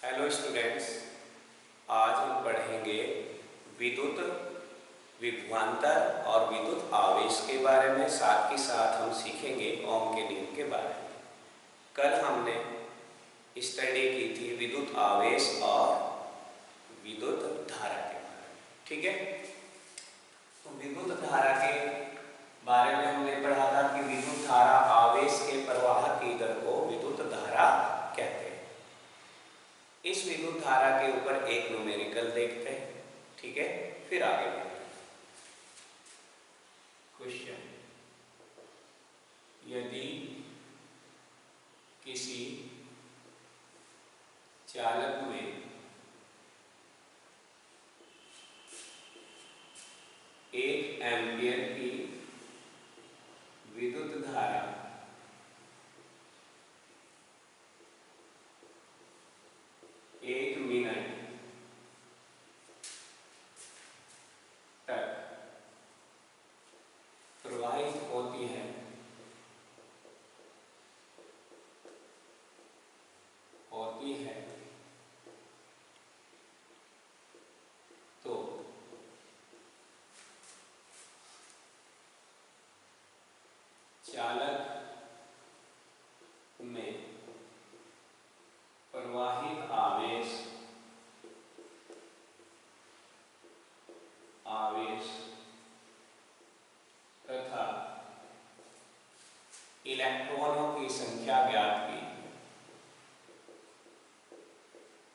Hello students, आज हम पढ़ेंगे विद्युत विभवांतर और विद्युत आवेश के बारे में। साथ ही साथ हम सीखेंगे ओम के नियम के बारे में। कल हमने स्टडी की थी विद्युत आवेश और विद्युत धारा के बारे में। ठीक है, तो विद्युत धारा के बारे में हमने पढ़ा था कि विद्युत धारा आवेश के प्रवाह की दर को विद्युत धारा कहते हैं। इस विद्युत धारा के ऊपर एक न्यूमेरिकल देखते हैं। ठीक है, फिर आगे बढ़ते हैं। क्वेश्चन, यदि किसी चालक में 1 एम्पियर की विद्युत धारा 1 मिनट तक प्रवाहित होती है तो चालक में प्रवाहित आवेश तथा इलेक्ट्रॉनों की संख्या ज्ञात की।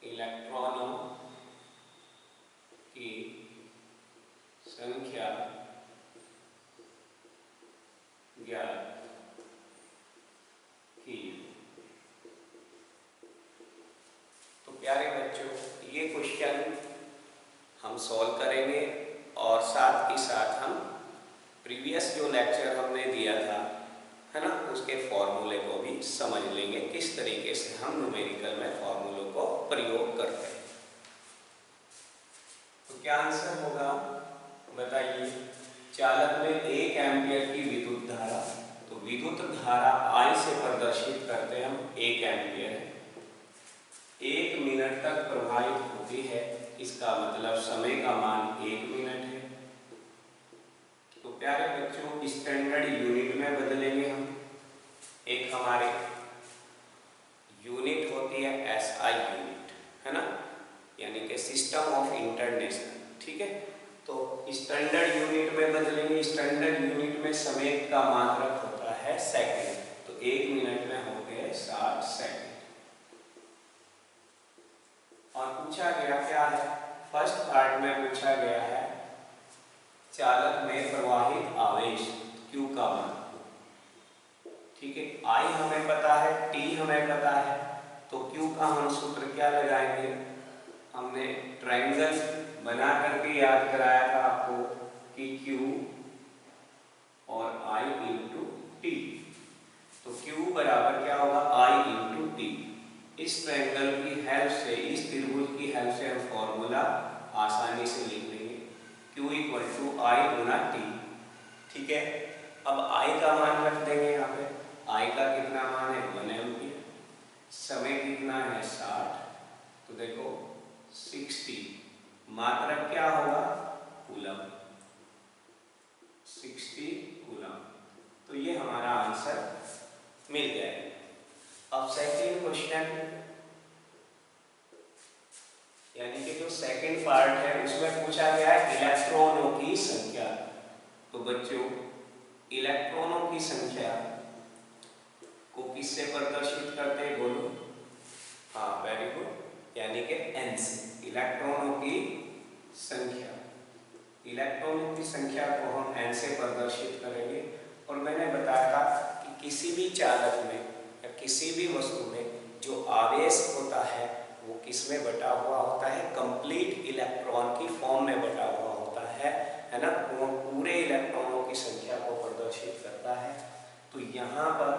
इलेक्ट्रॉनों की संख्या ज्ञात की। तो प्यारे बच्चों, ये क्वेश्चन हम सॉल्व करेंगे और साथ ही साथ हम प्रीवियस जो लेक्चर हमने दिया था, है ना, उसके फॉर्मूले को भी समझ लेंगे, किस तरीके से हम न्यूमेरिकल में फॉर्मूलों को प्रयोग करते हैं। तो क्या आंसर होगा बताइए। चालक में 1 एम्पियर की विद्युत धारा, तो विद्युत धारा I से प्रदर्शित करते हैं हम 1 एम्पियर है, 1 मिनट तक प्रवाहित होती है। इसका मतलब समय का मान 1 मिनट है। तो प्यारे बच्चों, स्टैंडर्ड यूनिट में बदलेंगे हम। एक हमारे यूनिट होती है SI यूनिट, है ना, यानी कि सिस्टम ऑफ इंटरनेशनल। ठीक है, तो स्टैंडर्ड यूनिट में बदलेंगे। स्टैंडर्ड यूनिट में समय का मात्रक होता है सेकंड, तो 1 मिनट में हो गए 60 सेकंड। और पूछा गया क्या है, फर्स्ट पार्ट में पूछा गया है चालक में प्रवाहित आवेश Q का मान। ठीक है, I हमें पता है, T हमें पता है, तो Q का हम सूत्र क्या लगाएंगे। हमने ट्रायंगल बना करके याद कराया था आपको कि Q और I इंटू T। तो Q बराबर क्या होगा, I इंटू T। इस ट्रायंगल की हेल्प से, इस त्रिभुज की हेल्प से हम फॉर्मूला आसानी से लिख लेंगे, Q इक्वल टू I गुना T। ठीक है, अब I का मान रख देंगे यहाँ पे। I का कितना मान है, 1 एम्पियर। समय कितना है, 60। तो देखो 60, मात्रक क्या होगा, कूलम, 60 कूलम। तो ये हमारा आंसर मिल जाएगा। अब सेकंड क्वेश्चन, यानी कि जो सेकंड पार्ट है उसमें पूछा गया है इलेक्ट्रॉनों की संख्या। तो बच्चों, इलेक्ट्रॉनों की संख्या को किससे प्रदर्शित करते हैं, बोलो। हाँ, वेरी गुड, यानी कि N से। इलेक्ट्रॉनों की संख्या, इलेक्ट्रॉनों की संख्या को हम N से प्रदर्शित करेंगे। और मैंने बताया था कि किसी भी चालक में या किसी भी वस्तु में जो आवेश होता है वो किस में बटा हुआ होता है, कंप्लीट इलेक्ट्रॉन की फॉर्म में बटा हुआ होता है ना। वो पूरे इलेक्ट्रॉनों की संख्या को प्रदर्शित करता है। तो यहाँ पर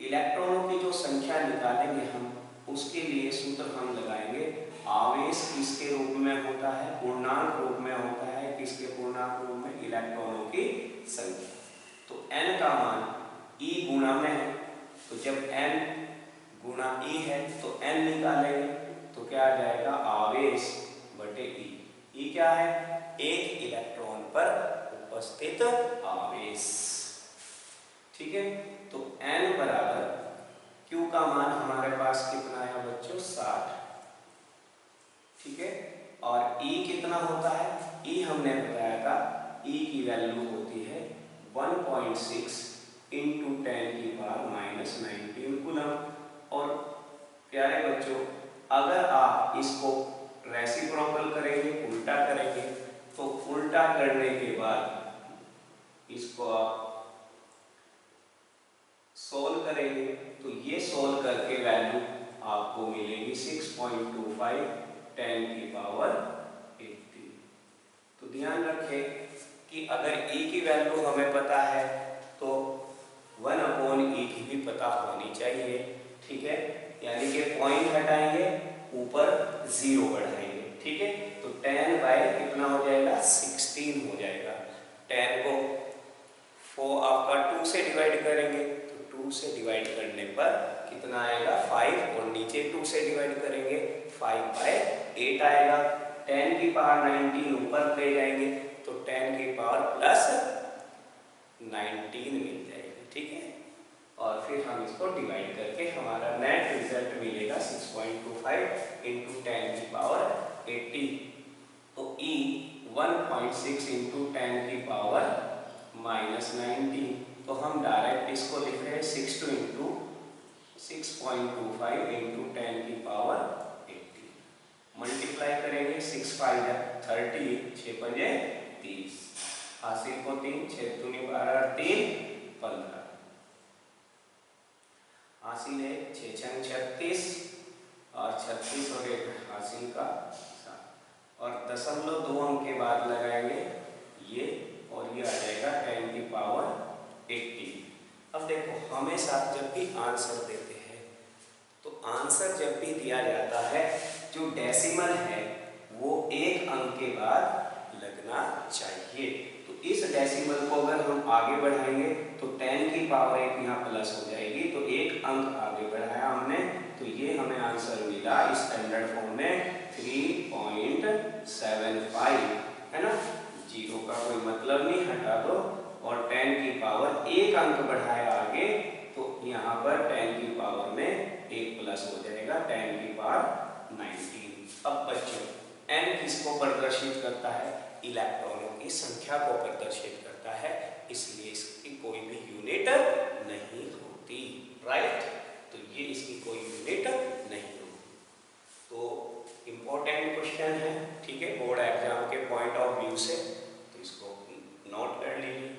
इलेक्ट्रॉनों की जो संख्या निकालेंगे हम, उसके लिए सूत्र हम लगाएंगे, आवेश किसके रूप में होता है, पूर्णांक रूप में होता है। किसके पूर्णांक रूप में, इलेक्ट्रॉनों की संख्या। तो n का मान E गुणा में है, तो जब n गुणा E है तो n निकालेंगे, क्या आ जाएगा, आवेश बटे ई। ई क्या है, एक इलेक्ट्रॉन पर उपस्थित आवेश। ठीक है, तो n बराबर Q का मान हमारे पास कितना है बच्चों, 60। ठीक है, और E कितना होता है, E हमने बताया था, E की वैल्यू होती है 1.6 इंटू 10⁻⁻19 कूलम। और प्यारे बच्चों, अगर आप इसको रेसिप्रोकल करेंगे, उल्टा करेंगे, तो उल्टा करने के बाद इसको आप सोल्व करेंगे, तो ये सोल्व करके वैल्यू आपको मिलेगी 6.25 10⁻80। तो ध्यान रखें कि अगर E की वैल्यू हमें पता है तो 1/E की भी पता होनी चाहिए। ठीक है, यानी कि पॉइंट हटाएंगे, ऊपर 0 बढ़ाएंगे। ठीक है, तो 10 बाय कितना हो जाएगा, 16 हो जाएगा। 10 को आपका 2 से डिवाइड करेंगे, तो 2 से डिवाइड करने पर कितना आएगा, 5, और नीचे 2 से डिवाइड करेंगे 5/8 आएगा। 10⁻19 ऊपर ले जाएंगे तो 10⁻+19 मिल जाएगी। ठीक है, और फिर हम इसको डिवाइड करके हमारा नेट रिजल्ट मिलेगा 6.25 इंटू 10⁻80। तो E 1.6 इंटू 10⁻⁻19, तो हम डायरेक्ट इसको लिख रहे हैं 6.25 इंटू 10⁻80। मल्टीप्लाई करेंगे, 6×5 = 30, 6×5 = 30, हासिल को 3, 6×2 = 12, 3 = 15, हासिल है 6×6 = 36, और 36 और 1 हासिल का 7, और 0.2 अंक के बाद लगाएंगे ये, और ये आ जाएगा 10⁻80। अब देखो, हमेशा जब भी आंसर देते हैं तो आंसर जब भी दिया जाता है, जो डेसिमल है वो एक अंक के बाद लगना चाहिए। तो इस डेसिमल को अगर हम आगे बढ़ाएंगे तो 10⁻1 यहाँ प्लस हो जाएगी, तो एक अंक आगे बढ़ाया हमने, तो ये हमें आंसर मिला स्टैंडर्ड फॉर्म में 3.75, है ना। 0 का कोई मतलब नहीं, हटा दो, और 10⁻1 अंक बढ़ाया आगे, तो यहाँ पर 10 में 1 प्लस हो जाएगा, 10⁻19। अब बच्चों, n किसको प्रदर्शित करता है, इलेक्ट्रॉनों की संख्या को प्रदर्शित करता है, इसलिए इसकी कोई भी यूनिट नहीं होती। राइट, तो ये इसकी कोई यूनिट नहीं होती। तो इम्पोर्टेंट क्वेश्चन है, ठीक है, बोर्ड एग्जाम के पॉइंट ऑफ व्यू से, तो इसको नोट कर लीजिए।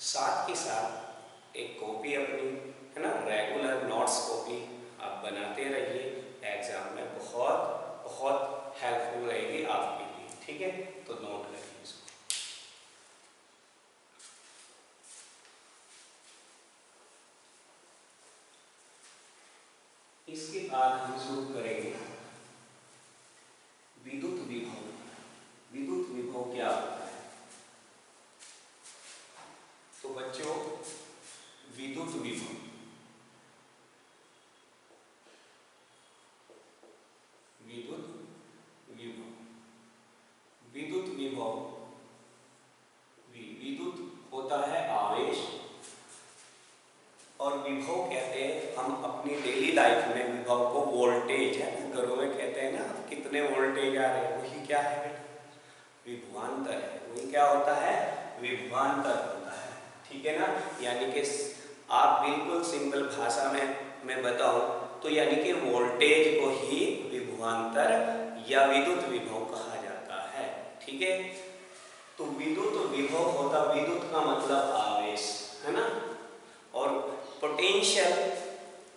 साथ के साथ एक कॉपी अपनी, है ना, रेगुलर नोट्स कॉपी आप बनाते रहिए, एग्जाम में बहुत बहुत हेल्पफुल रहेगी आपके लिए। ठीक है, तो नोट करिए इसको। इसके बाद हम शुरू करेंगे विद्युत विभव। विद्युत विभव क्या होता है? तो बच्चों, विद्युत विभव विद्युत होता है आवेश, और विभव कहते हैं हम अपनी डेली लाइफ में विभव को वोल्टेज, है ना, घरों में कहते हैं ना कितने वोल्टेज आ रहे हैं, वही क्या है बेटा, विभवांतर है। वही क्या होता है, विभवांतर होता है। ठीक है ना, यानी कि आप बिल्कुल सिंपल भाषा में मैं बताऊं तो यानी कि वोल्टेज को ही विभवांतर या विद्युत विभव कहा जाता है। ठीक है, तो विद्युत विभव होता, विद्युत का मतलब आवेश, है ना, और पोटेंशियल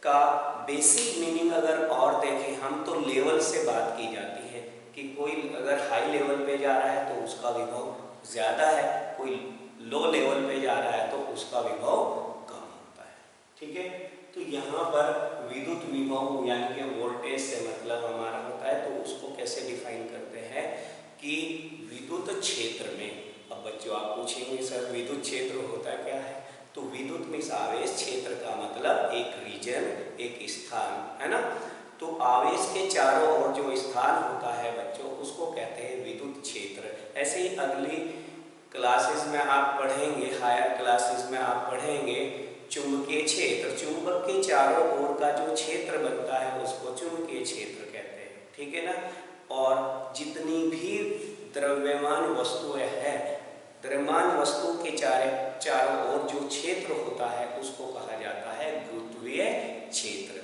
का बेसिक मीनिंग अगर और देखें हम, तो लेवल से बात की जाती है कि कोई अगर हाई लेवल पे जा रहा है तो उसका विभव ज़्यादा है, कोई लो लेवल पे जा रहा है तो उसका विभव कम होता है। ठीक है, तो यहाँ पर विद्युत विभव यानी कि वोल्टेज से मतलब हमारा होता है, तो उसको कैसे डिफाइन करते हैं कि विद्युत क्षेत्र में। अब बच्चों आप पूछेंगे सर विद्युत क्षेत्र होता क्या है, तो विद्युत में आवेश, क्षेत्र का मतलब एक रीजन, एक स्थान, है ना। तो आवेश के चारों ओर जो स्थान होता है बच्चों, उसको कहते हैं विद्युत क्षेत्र। ऐसे ही अगली क्लासेस में आप पढ़ेंगे, हायर क्लासेस में आप पढ़ेंगे चुंबकीय क्षेत्र। चुंबक के चारों ओर का जो क्षेत्र बनता है उसको चुंबकीय क्षेत्र कहते हैं, ठीक है ना। और जितनी भी द्रव्यमान वस्तुएं हैं, द्रव्यमान वस्तु के चारों ओर जो क्षेत्र होता है उसको कहा जाता है गुरुत्वीय क्षेत्र।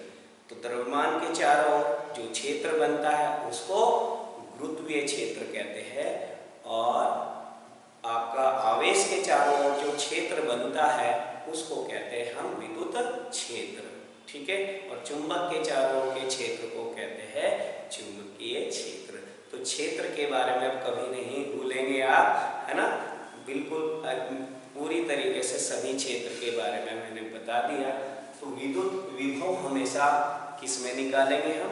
तो द्रव्यमान के चारों ओर जो क्षेत्र बनता है उसको गुरुत्वीय क्षेत्र कहते हैं। और आपका आवेश के चारों ओर जो क्षेत्र बनता है उसको कहते हैं हम विद्युत क्षेत्र, ठीक है। और चुंबक के चारों ओर के क्षेत्र को कहते हैं चुंबकीय क्षेत्र। तो क्षेत्र के बारे में अब कभी नहीं भूलेंगे आप, है ना। बिल्कुल पूरी तरीके से सभी क्षेत्र के बारे में मैंने बता दिया। तो विद्युत विभव हमेशा किस में निकालेंगे हम?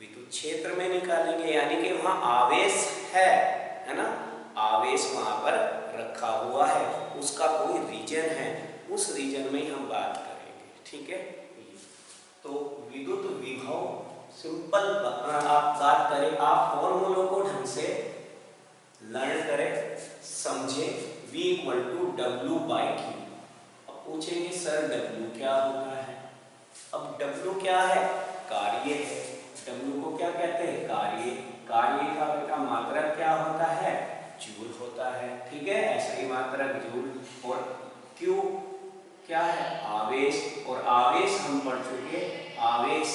विद्युत क्षेत्र में निकालेंगे, यानी कि वहाँ आवेश है ना, आवेश वहाँ पर रखा हुआ है, उसका कोई रीजन है, उस रीजन में ही हम बात करेंगे, ठीक है। तो विद्युत विभव सिंपल आप बात करें, आप फॉर्मूलों को ढंग से लर्न करें, समझे। V = W/Q। अब पूछेंगे सर W क्या होता है? अब W क्या है? कार्य है। W को क्या कहते हैं? कार्य। कार्य का बेटा मात्रक क्या होता है? जूल होता है, ठीक है। ऐसा ही मात्रक जूल। और Q क्या है? आवेश। और आवेश हम पढ़ चुके, आवेश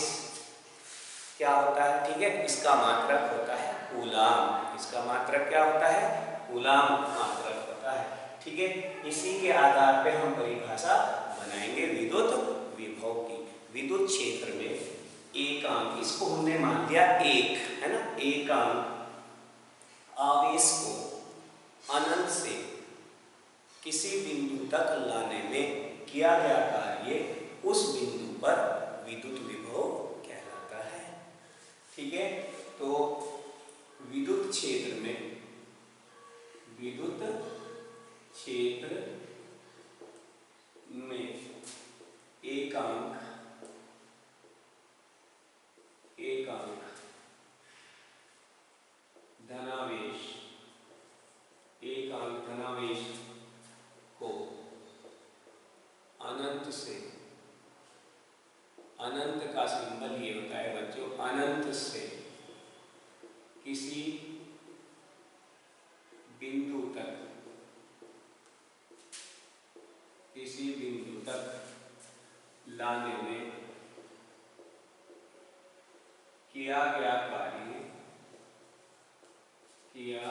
क्या होता है, ठीक है। इसका मात्रक होता है कूलाम। इसका मात्रक क्या होता है? कूलाम मात्रक होता है, ठीक है। इसी के आधार पे हम परिभाषा बनाएंगे विद्युत विभव की। विद्युत क्षेत्र में एकांक, इसको हमने मान लिया एक, है ना। एकांक आवेश को अनंत से किसी बिंदु तक लाने में किया गया कार्य, उस बिंदु पर विद्युत विभव कहलाता है, ठीक है। तो विद्युत क्षेत्र में, विद्युत क्षेत्र में एकांक धनावेश, एकांक धनावेश को अनंत से, अनंत का सिंबल ये होता है बच्चों, अनंत से किसी बिंदु तक, किसी बिंदु तक लाने में किया गया कार्य, किया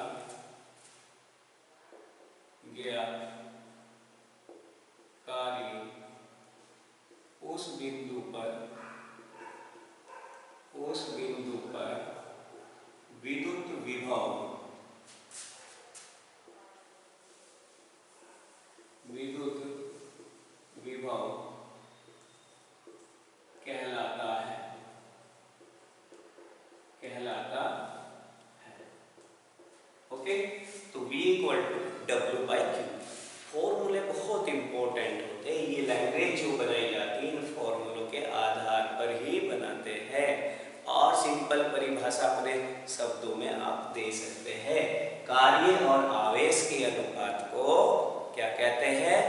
गया कार्य उस बिंदु पर, उस बिंदु पर विद्युत विभव, विद्युत विभव कहलाता है, कहलाता है, ओके। तो V = W/Q। फॉर्मूले बहुत इंपॉर्टेंट होते हैं, ये लैंग्वेज जो बनाई जाती है इन फॉर्मूलों के आधार पर ही बनाते हैं। और सिंपल परिभाषा अपने शब्दों में आप दे सकते हैं। कार्य और आवेश के अनुपात को क्या कहते हैं?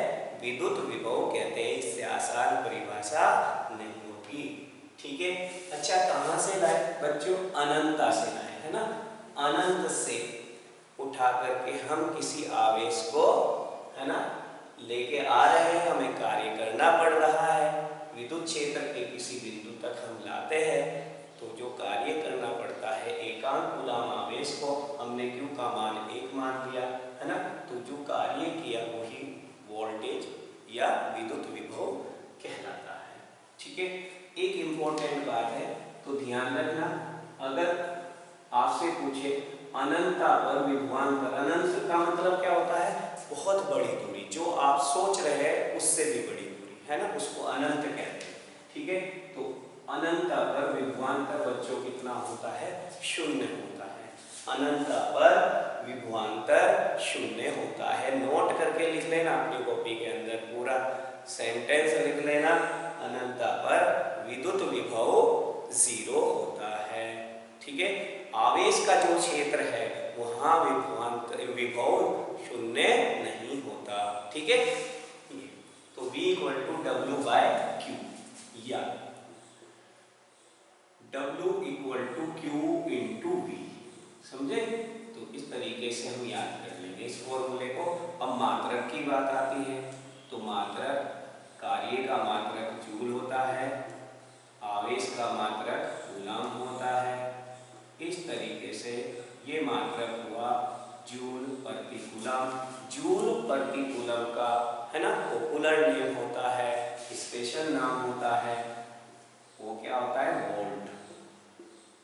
विद्युत विभव कहते हैं। इससे आसान परिभाषा नहीं होगी, ठीक है। अच्छा, कहाँ से लाए बच्चों? अनंता से लाए, है ना। अनंत से उठा करके हम किसी आवेश को, है ना, लेके आ रहे हैं, हमें कार्य करना पड़ रहा है। विद्युत क्षेत्र के किसी बिंदु तक हम लाते हैं, तो जो कार्य करना पड़ता है, एकांक कूलाम आवेश को हमने Q का मान 1 मान लिया, है ना। तो जो कार्य किया वही वोल्टेज या विद्युत विभव कहलाता है, ठीक है। एक इंपॉर्टेंट बात है, तो ध्यान रखना, अगर आपसे पूछे अनंता पर विभवांतर, अनंत का मतलब क्या होता है? बहुत बड़ी दूरी, जो आप सोच रहे हैं उससे भी बड़ी दूरी, है ना, उसको अनंत कहते हैं, ठीक है। तो अनंत पर विभवांतर बच्चों कितना होता है? 0 होता है। अनंत पर विभवांतर 0 होता है। नोट करके लिख लेना अपनी कॉपी के अंदर, पूरा सेंटेंस लिख लेना। अनंत पर विद्युत विभव जीरो होता है। ठीक है, आवेश का जो क्षेत्र है वहां विभव शून्य नहीं होता। ठीक है, तो V equal to W by Q या W equal to Q into V. समझे? तो इस तरीके से हम याद कर लेंगे इस फॉर्मूले को। अब मात्रक की बात आती है तो मात्रक, कार्य का मात्रक जूल होता है, आवेश का मात्रक कूलम होता है। इस तरीके से ये मात्रक हुआ जूल प्रति कूलम। जूल प्रति कूलम का है ना पॉपुलर नेम होता है, स्पेशल नाम होता है, वो क्या होता है वोल्ट।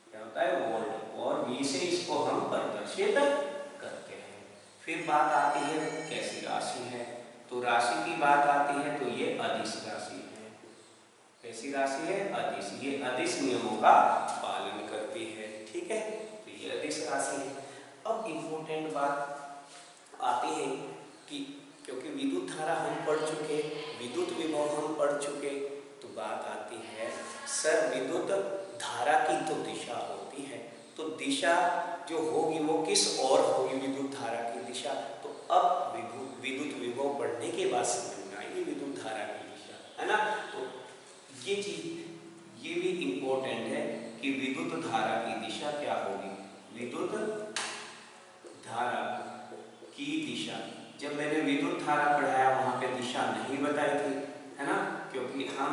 क्या होता है वोल्ट। और V से इसको हम प्रदर्शित करते हैं। फिर बात आती है कैसी राशि है, तो राशि की बात आती है तो ये अदिश राशि है। कैसी राशि है? अदिश। ये अदिश नियमों का पालन करती है। ठीक है, तो ये अदिश राशि है। अब इम्पोर्टेंट बात आती है कि क्योंकि विद्युत धारा हम पढ़ चुके, विद्युत विभव हम पढ़ चुके, तो बात आती है सर विद्युत धारा की तो दिशा होती है, तो दिशा जो होगी वो किस ओर होगी विद्युत धारा की दिशा। तो अब विद्युत विभव पढ़ने के बाद समझ में आएगी विद्युत धारा की दिशा, है ना। तो ये चीज ये भी इम्पोर्टेंट है कि विद्युत धारा की दिशा क्या होगी। विद्युत धारा की दिशा, जब मैंने विद्युत धारा पढ़ाया वहां पे दिशा नहीं बताई थी, है ना, क्योंकि हम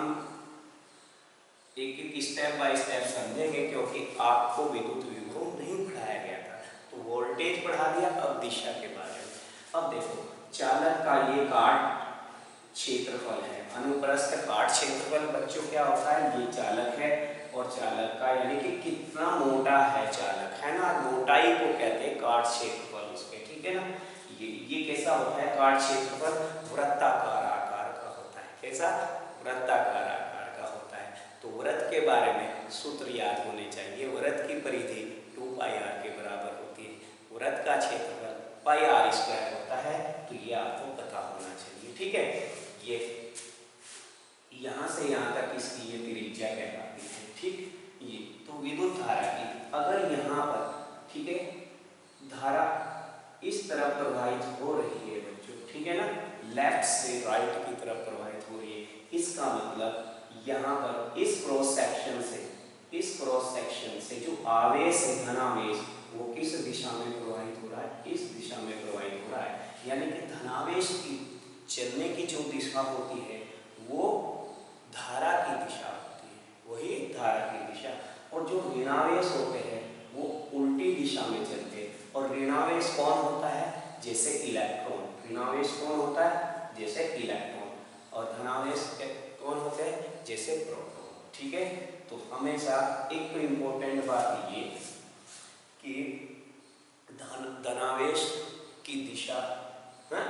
एक एक स्टेप बाय स्टेप समझेंगे, क्योंकि आपको विद्युत विभव नहीं पढ़ाया गया था। तो वोल्टेज पढ़ा दिया, अब दिशा के बारे में। अब देखो चालक का ये काट क्षेत्रफल है, अनुप्रस्थ काट क्षेत्रफल बच्चों क्या होता है, ये चालक है और चालक का यानी कि कितना मोटा है चालक, है ना, मोटाई को कहते हैं काट क्षेत्रफल उसके। ठीक है ना, ये कैसा होता है काट क्षेत्रफल, वृत्ताकार आकार का होता है। कैसा? वृत्ताकार आकार का होता है। तो वृत्त के बारे में सूत्र याद होने चाहिए। वृत्त की परिधि 2πr के बराबर होती है। वृत्त का क्षेत्रफल πr² होता है, तो ये आपको पता होना चाहिए। ठीक है, ये यहाँ से यहाँ तक इसकी ये त्रिज्या कहलाती है। ठीक, ये तो विद्युत धारा की अगर यहाँ पर, ठीक है, धारा इस तरफ प्रवाहित हो रही है बच्चों, ठीक है ना, लेफ्ट से राइट की तरफ प्रवाहित हो रही है, इसका मतलब यहाँ पर इस क्रॉस सेक्शन से जो आवेश है, धनावेश, वो किस दिशा में प्रवाहित हो रहा है, इस दिशा में प्रवाहित हो रहा है। यानी कि धनावेश की चलने की जो दिशा होती है वो धारा की दिशा होती है, वही धारा की दिशा। और जो ऋणावेश होते हैं वो उल्टी दिशा में चलते हैं। और ऋणावेश कौन होता है? जैसे इलेक्ट्रॉन। ऋणावेश कौन होता है? जैसे इलेक्ट्रॉन। और धनावेश कौन होते हैं? जैसे प्रोटॉन। ठीक है, तो हमेशा एक तो इम्पोर्टेंट बात ये कि धनावेश की दिशा, है,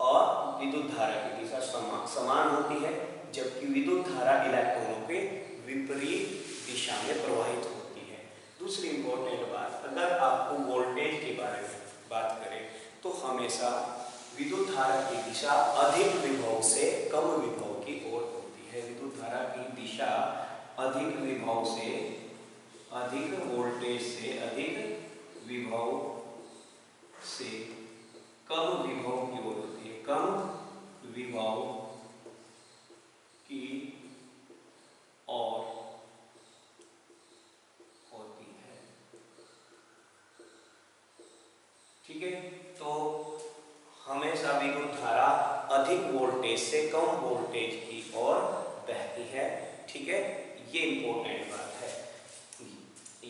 और विद्युत धारा की दिशा समान होती है, जबकि विद्युत धारा इलेक्ट्रॉनों के विपरीत दिशा में प्रवाहित होती है। दूसरी इंपॉर्टेंट बात, अगर आपको वोल्टेज के बारे में बात करें तो हमेशा विद्युत धारा की दिशा अधिक विभव से कम विभव की ओर होती है। विद्युत धारा की दिशा अधिक विभव से, अधिक वोल्टेज से, अधिक विभव से कम विभव की ओर होती है। कम विभव की ओर होती है। ठीक है, तो हमेशा विद्युत धारा अधिक वोल्टेज से कम वोल्टेज की ओर बहती है। ठीक है, ये इंपॉर्टेंट बात है।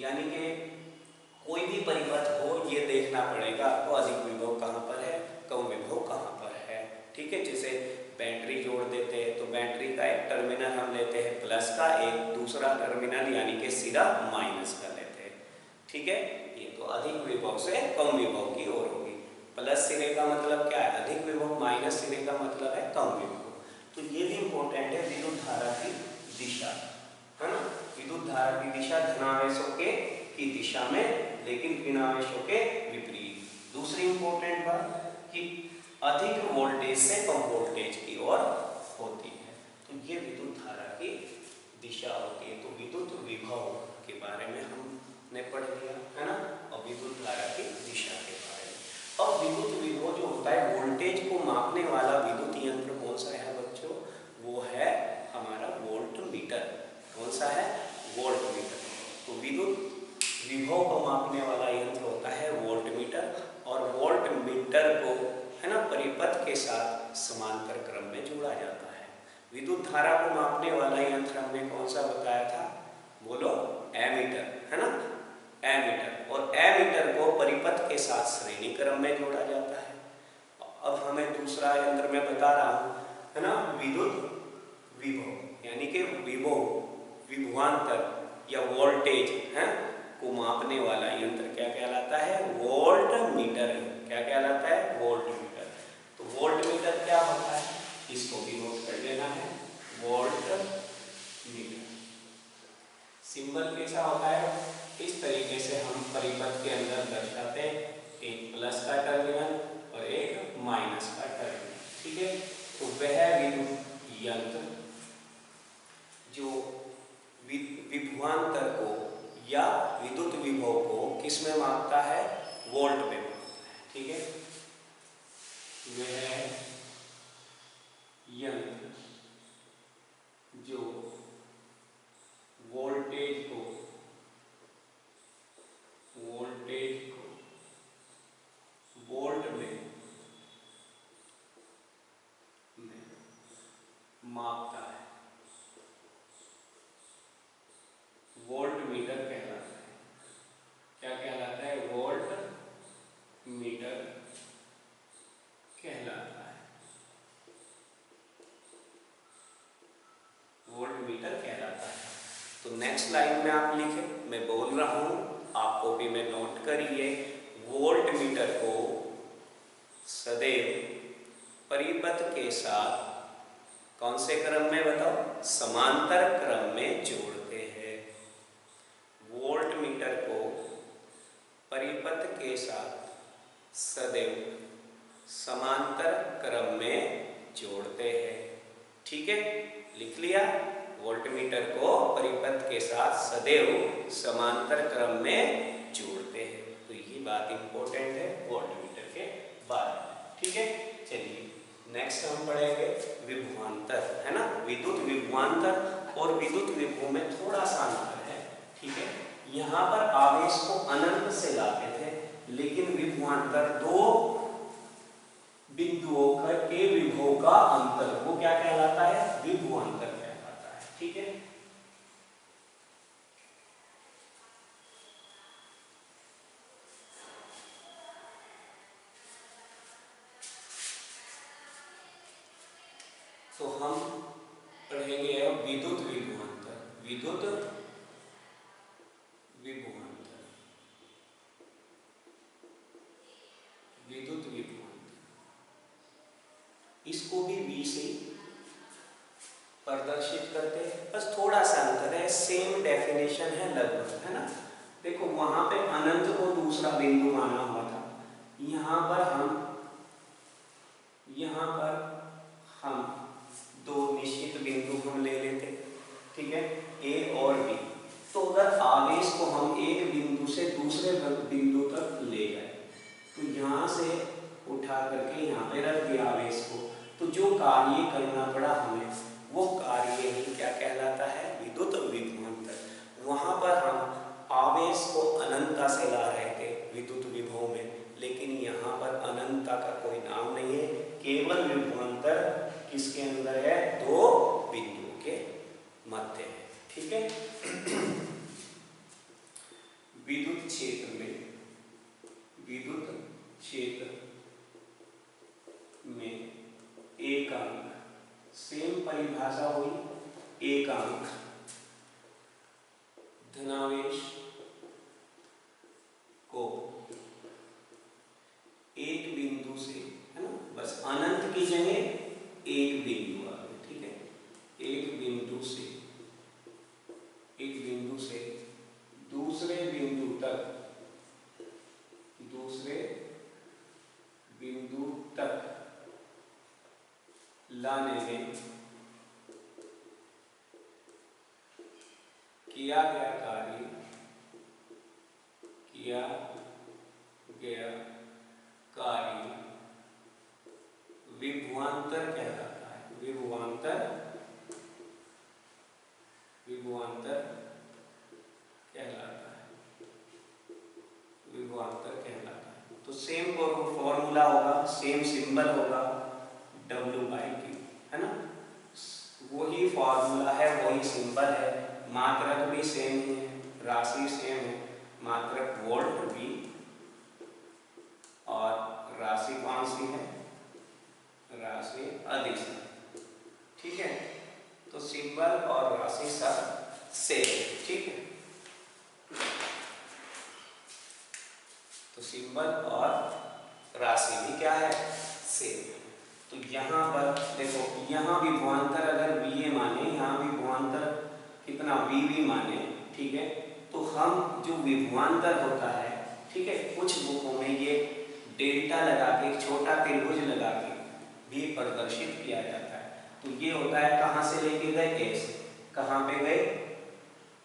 यानी कि कोई भी परिपथ हो ये देखना पड़ेगा आपको, अधिक विभव कहाँ पर है, कम विभव कहाँ पर है। ठीक है, जैसे बैटरी जोड़ देते हैं तो बैटरी का एक टर्मिनल हम लेते हैं प्लस का, एक दूसरा टर्मिनल यानी कि सिरा माइनस का लेते हैं। ठीक है, ये तो अधिक विभव से कम विभव की ओर होगी। प्लस सिरे का मतलब क्या है? अधिक विभव, माइनस सिरे का मतलब है कम विभव। तो ये भी इंपॉर्टेंट है विद्युत धारा की दिशा, है ना। विद्युत धारा की दिशा धनावेशों के की दिशा में, लेकिन ऋणावेशों के विपरीत। दूसरी इंपॉर्टेंट बात कि अधिक वोल्टेज से कम वोल्टेज की ओर होती है। तो ये विद्युत धारा की दिशा होती है। तो विद्युत विभव के बारे में हमने पढ़ लिया है ना, और विद्युत धारा की दिशा के बारे में। अब विद्युत विभव जो होता है, वोल्टेज को मापने वाला विद्युत यंत्र कौन सा है बच्चों? वो है हमारा वोल्ट मीटर। कौन सा है? Volt meter. तो विद्युत विभव को मापने वाला यंत्र होता है वोल्ट मीटर, और वोल्ट मीटर को है ना परिपथ के साथ समांतर क्रम में जोड़ा जाता है। विद्युत धारा को मापने वाला यंत्र हमने कौन सा बताया था? बोलो, एमीटर, है ना, एमीटर। और एमीटर को परिपथ के साथ श्रेणी क्रम में जोड़ा जाता है। अब हमें दूसरा यंत्र मैं बता रहा हूं, है ना, विद्युत विभव, यानी कि विभव, विभवांतर या वोल्टेज है को मापने वाला यंत्र क्या कहलाता है? Volt meter. क्या कहलाता है? Volt meter. तो वोल्ट मीटर क्या होता है, इसको भी नोट कर लेना है। वोल्ट मीटर सिंबल कैसा होता है? इस तरीके से हम परिपथ के अंदर दर्शाते हैं, एक प्लस का टर्मिनल और एक माइनस का टर्मिनल। ठीक है, तो वह विद्युत यंत्र जो विभवांतर को या विद्युत विभव को किस में मापता है? वोल्ट में मापता है। ठीक है, वह यंत्र जो वोल्टेज को वोल्ट में मापता है, वोल्ट मीटर कहलाता है। क्या कहलाता है? वोल्ट मीटर कहलाता है। वोल्ट मीटर कहलाता है। तो नेक्स्ट लाइन में आप लिखे, मैं बोल रहा हूं, आप कॉपी में नोट करिए। वोल्ट मीटर को सदैव परिपथ के साथ कौन से क्रम में बताओ? समांतर क्रम में जोड़ते हैं। वोल्ट मीटर को परिपथ के साथ सदैव समांतर क्रम में जोड़ते हैं। ठीक है, लिख लिया। वोल्ट मीटर को परिपथ के साथ सदैव समांतर क्रम में जोड़ते हैं। तो ये बात इंपॉर्टेंट है वोल्ट मीटर के बारे में। ठीक है, चलिए नेक्स्ट हम पढ़ेंगे विभवांतर, है ना, विद्युत विभवांतर और विद्युत विभव में थोड़ा सा अंतर है। ठीक है, यहाँ पर आवेश को अनंत से लाते थे, लेकिन विभवांतर दो बिंदुओं के विभव का अंतर, वो क्या कहलाता है? विभवांतर कहलाता है। ठीक है, तो हम पढ़ेंगे अब विद्युत विभवांतर। विद्युत विभवांतर, विद्युत विभवांतर, इसको भी V से प्रदर्शित करते हैं, बस थोड़ा सा अंतर है, सेम डेफिनेशन है लगभग, है ना। देखो वहां पे अनंत को दूसरा बिंदु माना हुआ था, यहाँ पर हम दो निश्चित बिंदु हम ले लेते, ठीक है, A और B। तो अगर आवेश को हम एक बिंदु से दूसरे बिंदु तक ले गए, तो यहाँ से उठा करके यहाँ पे रख दिया आवेश को, तो जो कार्य करना पड़ा हमें, वो कार्य ही क्या कहलाता है? विद्युत विभवांतर। वहां पर हम आवेश को अनंतता से ला रहे थे विद्युत विभव में, लेकिन यहाँ पर अनंतता का कोई नाम नहीं है, केवल विभवांतर किसके अंदर है? दो बिंदुओं के मध्य है। ठीक है, विद्युत क्षेत्र में, विद्युत क्षेत्र में एकांक, सेम परिभाषा हुई, एकांक धनावेश को एक बिंदु से, है ना, बस अनंत की जगह एक बिंदु आ गया। ठीक है, एक बिंदु से दूसरे बिंदु तक लाने में विभवांतर कहलाता है। तो सेम फॉर्मूला होगा, सेम सिंबल होगा, W/Q, है ना। वही फॉर्मूला है, वही सिंबल है, मात्रक भी सेम ही है, राशि सेम है, मात्रक वोल्ट भी, और राशि कौन सी है, राशि अदिश है, ठीक है। तो सिंबल और राशि सब सेम, ठीक है। तो सिंबल और राशि भी क्या है, सेम। तो यहाँ पर देखो, यहाँ विभवांतर अगर VA माने, यहाँ विभवांतर कितना VB माने, ठीक है। तो हम जो विभवांतर होता है, ठीक है, कुछ बुकों में ये डेल्टा लगा के, एक छोटा त्रिभुज लगा के भी प्रदर्शित किया जाता है। तो ये होता है कहाँ से लेके गए, A से, कहाँ पे गए,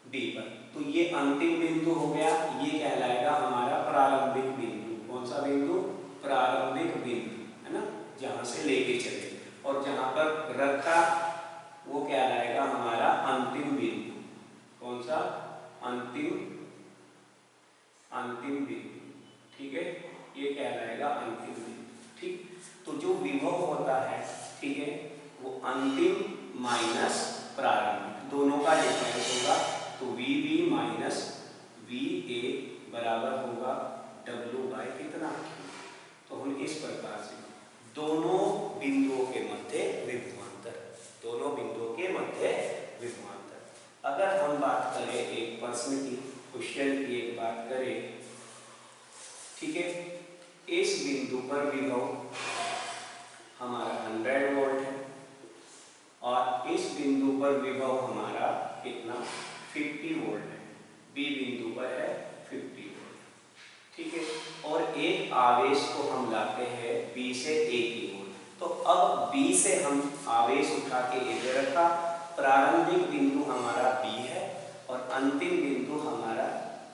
B पर। तो ये अंतिम बिंदु हो गया, ये कहलाएगा हमारा प्रारंभिक बिंदु। कौन सा बिंदु, प्रारंभिक बिंदु, है ना, जहां से लेके चले, और जहां पर रखा वो कहलाएगा हमारा अंतिम बिंदु। कौन सा, अंतिम बिंदु, ठीक है, ये कहलाएगा अंतिम बिंदु, ठीक। तो जो विभव होता है, ठीक है, वो अंतिम माइनस प्रारंभिक, दोनों का डिफरेंस होगा। तो VB माइनस VA बराबर होगा W/ कितना, तो हम इस प्रकार से दोनों बिंदुओं के मध्य विभवांतर, दोनों बिंदुओं के मध्य विभवांतर। अगर हम बात करें एक प्रश्न की, क्वेश्चन की एक बात करें, ठीक है, इस बिंदु पर विभव हमारा 100 वोल्ट है, और इस बिंदु पर विभव हमारा कितना, 50 वोल्ट है। B बिंदु पर है 50 वोल्ट, ठीक है। और एक आवेश को हम लाते हैं B से A की ओर। तो अब B से हम आवेश उठा के A पे रखा, प्रारंभिक बिंदु हमारा B है और अंतिम बिंदु हमारा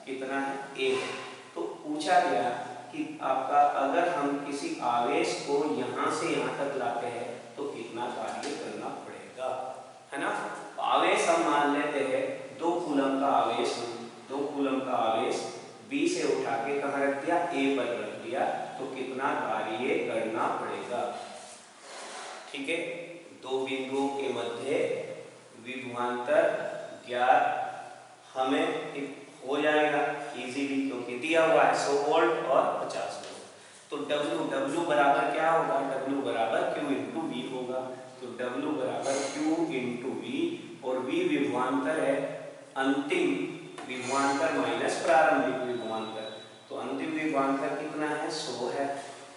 कितना है, A है। तो पूछा गया कि आपका अगर हम किसी आवेश को यहाँ से यहाँ तक लाते हैं तो कितना कार्य करना पड़ेगा, है ना। आवेश हम मान लेते हैं 2 कूलम का आवेश, 2 कूलम का आवेश B से उठा के कहाँ रख दिया, A पर रख दिया, तो कितना कार्य करना पड़ेगा, ठीक है। दो बिंदुओं के मध्य विभवांतर ज्ञात हमें हो जाएगा इजीली, क्योंकि दिया हुआ है 100 वोल्ट और 50 वोल्ट। तो W बराबर क्या होगा, W बराबर Q इंटू V होगा। तो W बराबर Q इंटू V, और V विभवांतर है, अंतिम विभवांतर माइनस प्रारंभिक विभवांतर। तो अंतिम विभवांतर कितना है, 100 है,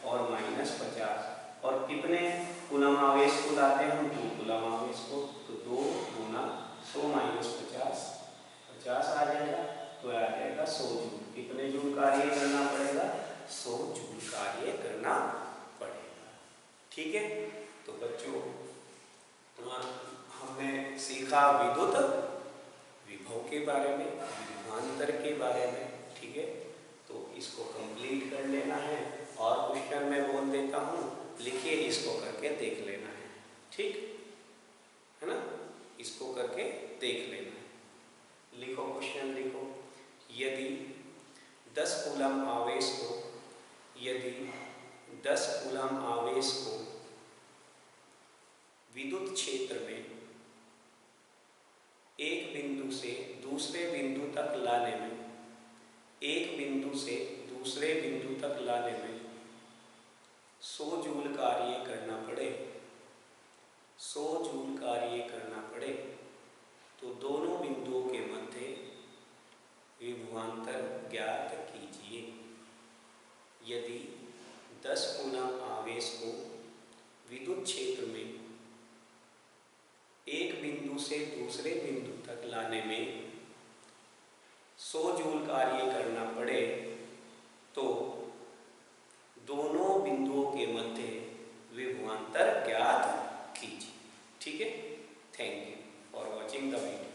और माइनस 50, और कितने कूलम आवेश को लाते हैं हम, 2 कूलम आवेश को। तो 2 गुना 100 माइनस 50, 50 आ जाएगा, तो आ जाएगा 100 जूल। कितने जूल कार्य करना पड़ेगा, 100 जूल कार्य करना पड़ेगा, ठीक है। तो बच्चों हमने सीखा विद्युत विभव के बारे में, विभवांतर के बारे में, ठीक है। तो इसको कंप्लीट कर लेना है, और क्वेश्चन मैं बोल देता हूँ, लिखिए, इसको करके देख लेना है, ठीक है ना, इसको करके देख लेना है। लिखो क्वेश्चन, लिखो, यदि 10 कूलम आवेश को, यदि 10 कूलम आवेश को विद्युत क्षेत्र में एक बिंदु से दूसरे बिंदु तक लाने में, एक बिंदु से दूसरे बिंदु तक लाने में 100 जूल कार्य करना पड़े, 100 जूल कार्य करना पड़े, तो दोनों बिंदुओं के मध्य विभवांतर ज्ञात कीजिए। यदि 10 कूलम आवेश को विद्युत क्षेत्र में एक बिंदु से दूसरे बिंदु तक लाने में 100 जूल कार्य करना पड़े, तो दोनों बिंदुओं के मध्य विभवांतर ज्ञात कीजिए, ठीक है। Thank you for watching the video.